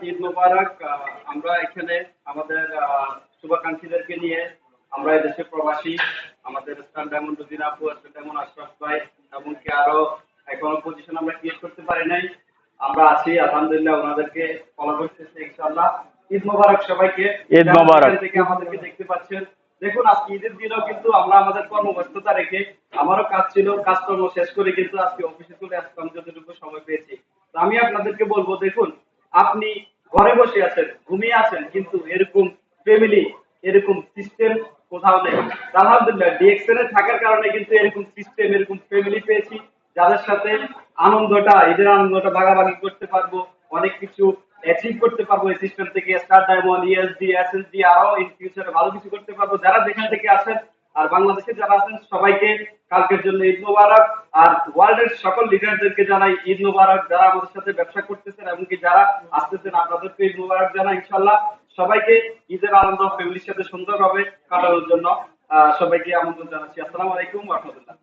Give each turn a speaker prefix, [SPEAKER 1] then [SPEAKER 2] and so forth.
[SPEAKER 1] ঈদ মোবারক। আমরা এখানে আমাদের শুভাকাঙ্ক্ষীদেরকে নিয়ে আমরা এই দেশে প্রবাসী, আমাদের স্টার ডায়মন্ড রুজিনা আপু, স্টার ডায়মন্ড আশরাফ ভাই, এমনকি আরো এখনো পজিশন আমরা ক্রিয়েট করতে পারি নাই। আমরা আছি আলহামদুলিল্লাহ, ওনাদেরকে ফলো করতেছি ইনশাআল্লাহ। ঈদ মোবারক সবাইকে,
[SPEAKER 2] ঈদ
[SPEAKER 1] যারা
[SPEAKER 2] মোবারক।
[SPEAKER 1] যেখান থেকে আমাদেরকে দেখতে পাচ্ছেন। দেখুন, আজকে ঈদের দিনও কিন্তু আমরা আমাদের কর্মব্যস্ততা রেখে, আমারও কাজ ছিল, কাজকর্ম শেষ করে কিন্তু আজকে অফিসে চলে আসলাম যতটুকু সময় পেয়েছি। তো আমি আপনাদেরকে বলবো, দেখুন, আপনি ঘরে বসে আছেন, ঘুমিয়ে আছেন, কিন্তু এরকম ফ্যামিলি, এরকম সিস্টেম কোথাও নেই। আলহামদুলিল্লাহ, ডিএক্সএন এ থাকার কারণে কিন্তু এরকম সিস্টেম, এরকম ফ্যামিলি পেয়েছি, যাদের সাথে ঈদের আনন্দটা ভাগাভাগি করতে পারবো, অনেক কিছু অ্যাচিভ করতে পারবো এই সিস্টেম থেকে। স্টার ডায়মন্ড, ইএসডি, এসএসডি, আরো ইন ফিউচারে ভালো কিছু করতে পারবো। যারা যেখান থেকে আছেন আর বাংলাদেশে যারা আছেন সবাইকে কালকের জন্য ঈদ মোবারক। আর ওয়ার্ল্ডের সকল লিডারদেরকে জানাই ঈদ মোবারক। যারা আমাদের সাথে ব্যবসা করতেছেন, এমনকি যারা আসতেছেন, আপনাদেরকে ঈদ মোবারক জানাই ইনশাল্লাহ। সবাইকে ঈদের আনন্দ ফ্যামিলির সাথে সুন্দরভাবে কাটানোর জন্য সবাইকে আমন্ত্রণ জানাচ্ছি। আসসালামু আলাইকুম ওয়া রাহমাতুল্লাহ।